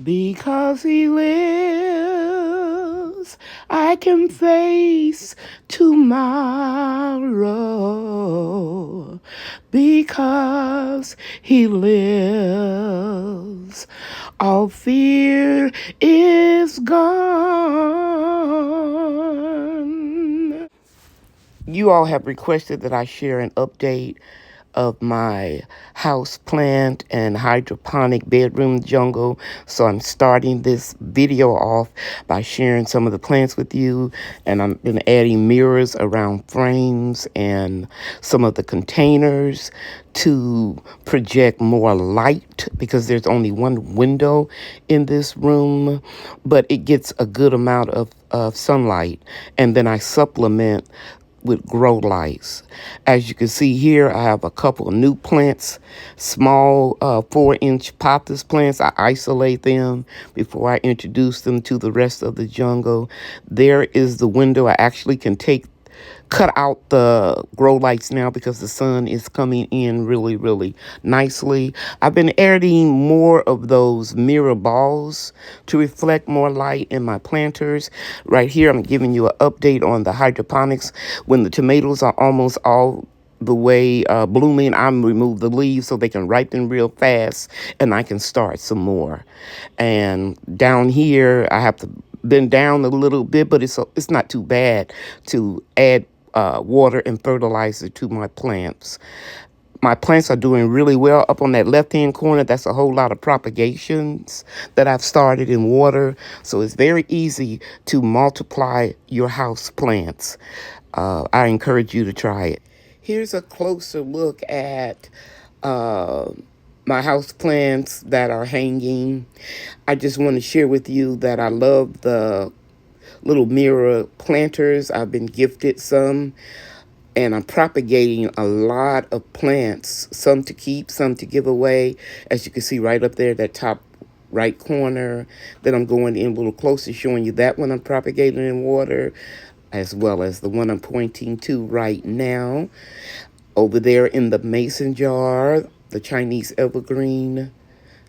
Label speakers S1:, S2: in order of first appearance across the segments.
S1: Because he lives, I can face tomorrow. Because he lives, all fear is gone. You all have requested that I share an update of my house plant and hydroponic bedroom jungle. So I'm starting this video off by sharing some of the plants with you, and I'm been adding mirrors around frames and some of the containers to project more light because there's only one window in this room, but it gets a good amount of sunlight, and then I supplement with grow lights. As you can see here, I have a couple of new plants, small 4-inch pothos plants. I isolate them before I introduce them to the rest of the jungle. There is the window. I actually can cut out the grow lights now because the sun is coming in really nicely. I've been adding more of those mirror balls to reflect more light in my planters. Right here, I'm giving you an update on the hydroponics. When the tomatoes are almost all the way blooming, I'm remove the leaves so they can ripen real fast and I can start some more. And down here, I have to bend down a little bit, but it's not too bad to add water and fertilizer to my plants. My plants are doing really well. Up on that left-hand corner, that's a whole lot of propagations that I've started in water. So it's very easy to multiply your house plants. I encourage you to try it. Here's a closer look at my house plants that are hanging. I just want to share with you that I love the little mirror planters. I've been gifted some, and I'm propagating a lot of plants, some to keep, some to give away. As you can see right up there, that top right corner. Then I'm going in a little closer, showing you that one I'm propagating in water, as well as the one I'm pointing to right now. Over there in the mason jar, the Chinese evergreen.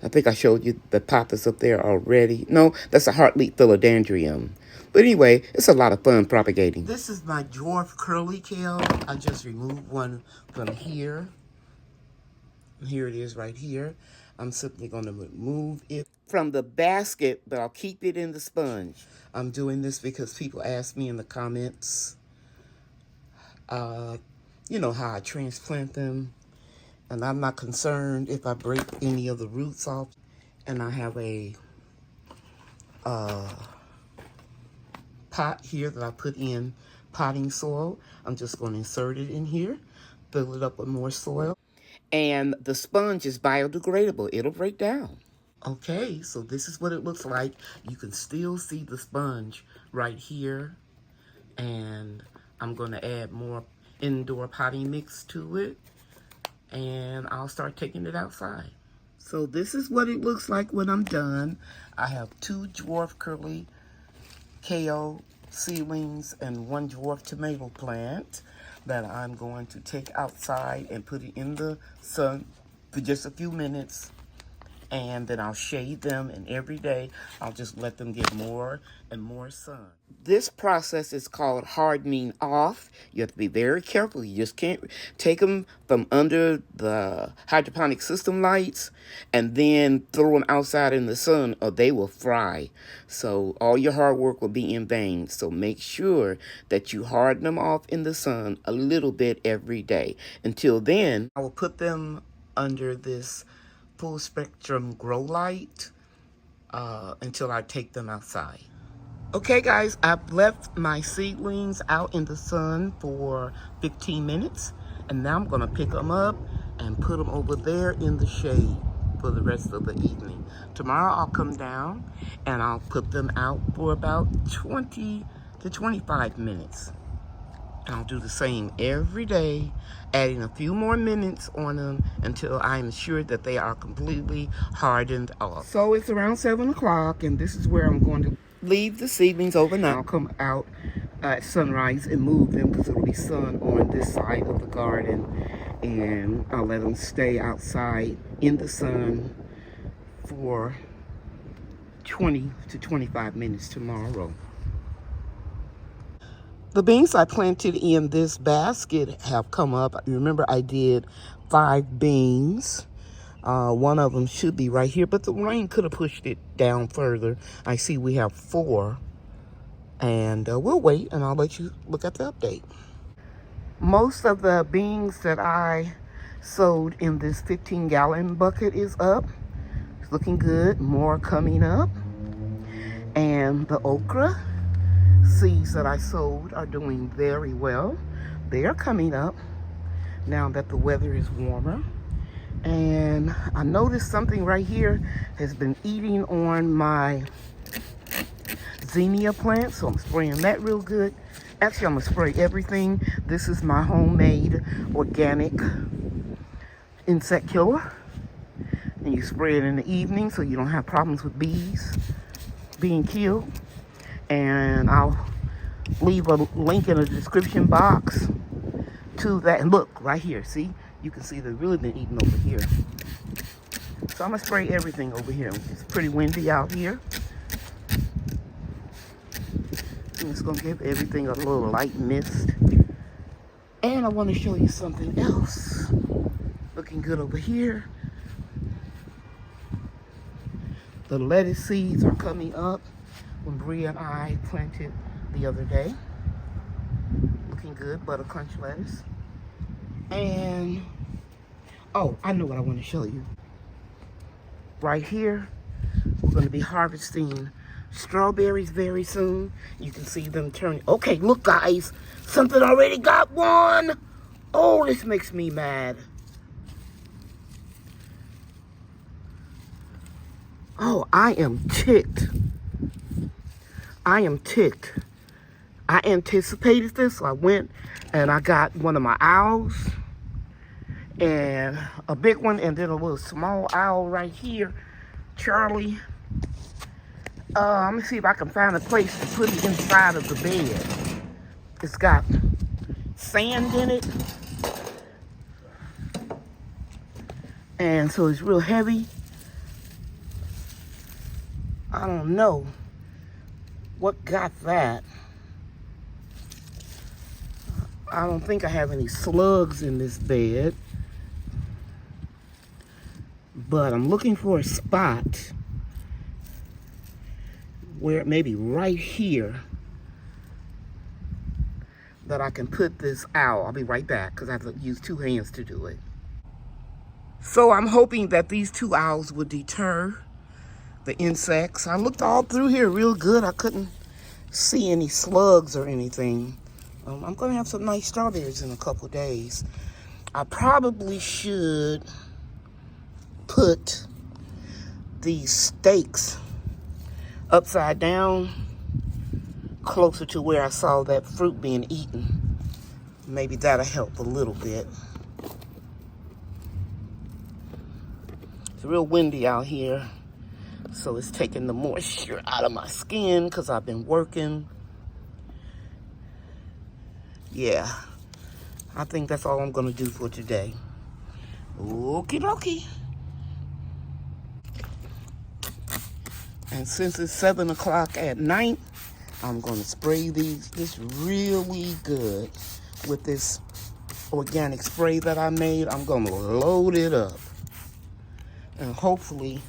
S1: I think I showed you the pothos up there already. No, that's a heartleaf philodendron. But anyway, it's a lot of fun propagating. This is my dwarf curly kale. I just removed one from here. Here it is right here. I'm simply going to remove it from the basket, but I'll keep it in the sponge. I'm doing this because people ask me in the comments, you know, how I transplant them. And I'm not concerned if I break any of the roots off. And I have a pot here that I put in potting soil. I'm just going to insert it in here, fill it up with more soil. And the sponge is biodegradable. It'll break down. Okay, so this is what it looks like. You can still see the sponge right here. And I'm going to add more indoor potting mix to it. And I'll start taking it outside. So this is what it looks like when I'm done. I have 2 dwarf curly kale seedlings and 1 dwarf tomato plant that I'm going to take outside and put it in the sun for just a few minutes. And then I'll shade them, and every day I'll just let them get more and more sun. This process is called hardening off. You have to be very careful. You just can't take them from under the hydroponic system lights and then throw them outside in the sun, or they will fry. So all your hard work will be in vain. So make sure that you harden them off in the sun a little bit every day. Until then, I will put them under this full spectrum grow light until I take them outside. Okay guys, I've left my seedlings out in the sun for 15 minutes, and now I'm gonna pick them up and put them over there in the shade for the rest of the evening. Tomorrow I'll come down and I'll put them out for about 20 to 25 minutes. And I'll do the same every day, adding a few more minutes on them until I'm sure that they are completely hardened off. So it's around 7 o'clock, and this is where I'm going to leave the seedlings overnight. I'll come out at sunrise and move them because it'll be sun on this side of the garden. And I'll let them stay outside in the sun for 20 to 25 minutes tomorrow. The beans I planted in this basket have come up. Remember, I did 5 beans. One of them should be right here, but the rain could have pushed it down further. I see we have 4, and we'll wait, and I'll let you look at the update. Most of the beans that I sowed in this 15-gallon bucket is up. It's looking good. More coming up. And the okra seeds that I sowed are doing very well. They are coming up now that the weather is warmer. And I noticed something right here has been eating on my zinnia plant, so I'm spraying that real good. Actually, I'm gonna spray everything. This is my homemade organic insect killer. And you spray it in the evening so you don't have problems with bees being killed. And I'll leave a link in the description box to that. And look, right here, see? You can see they've really been eating over here. So I'm gonna spray everything over here. It's pretty windy out here. I'm just gonna give everything a little light mist. And I wanna show you something else. Looking good over here. The lettuce seeds are coming up when Bria and I planted the other day. Looking good, butter crunch lettuce. And, oh, I know what I want to show you. Right here, we're going to be harvesting strawberries very soon. You can see them turning. Okay, look, guys. Something already got one. Oh, this makes me mad. Oh, I am ticked. I am ticked. I anticipated this, so I went and I got one of my owls and a big one, and then a little small owl right here, Charlie. Let me see if I can find a place to put it inside of the bed. It's got sand in it, and so it's real heavy. I don't know what got that. I don't think I have any slugs in this bed, but I'm looking for a spot where maybe right here that I can put this owl. I'll be right back because I have to use 2 hands to do it. So I'm hoping that these 2 owls would deter the insects. I looked all through here real good. I couldn't see any slugs or anything. I'm going to have some nice strawberries in a couple days. I probably should put these stakes upside down closer to where I saw that fruit being eaten. Maybe that'll help a little bit. It's real windy out here, so it's taking the moisture out of my skin because I've been working. Yeah, I think that's all I'm gonna do for today. Okie dokie. And since it's 7 o'clock at night, I'm gonna spray this really good with this organic spray that I made. I'm gonna load it up. And hopefully,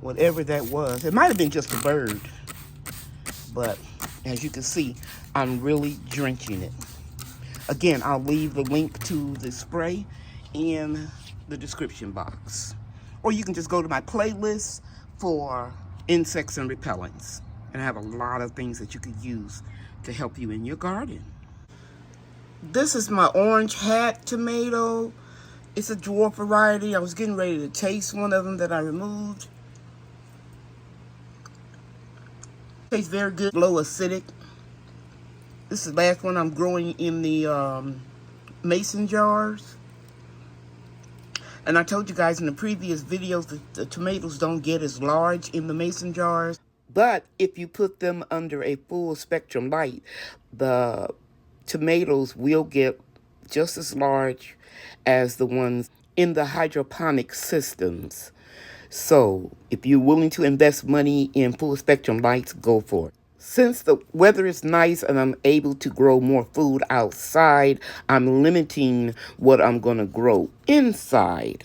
S1: whatever that was, it might have been just a bird, but as you can see, I'm really drenching it. Again, I'll leave the link to the spray in the description box. Or you can just go to my playlist for insects and repellents. And I have a lot of things that you could use to help you in your garden. This is my orange hat tomato. It's a dwarf variety. I was getting ready to taste one of them that I removed. Tastes very good, low acidic. This is the last one I'm growing in the mason jars. And I told you guys in the previous videos that the tomatoes don't get as large in the mason jars. But if you put them under a full spectrum light, the tomatoes will get just as large as the ones in the hydroponic systems. So if you're willing to invest money in full spectrum lights, go for it. Since the weather is nice and I'm able to grow more food outside, I'm limiting what I'm going to grow inside.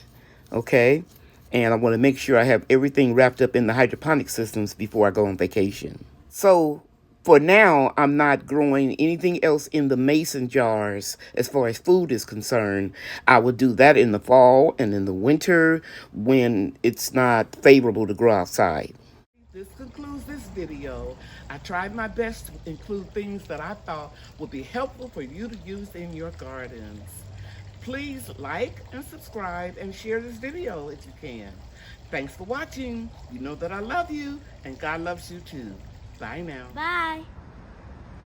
S1: Okay? And I want to make sure I have everything wrapped up in the hydroponic systems before I go on vacation. So for now, I'm not growing anything else in the mason jars as far as food is concerned. I will do that in the fall and in the winter when it's not favorable to grow outside. This concludes this video. I tried my best to include things that I thought would be helpful for you to use in your gardens. Please like and subscribe and share this video if you can. Thanks for watching. You know that I love you and God loves you too. Bye now.
S2: Bye.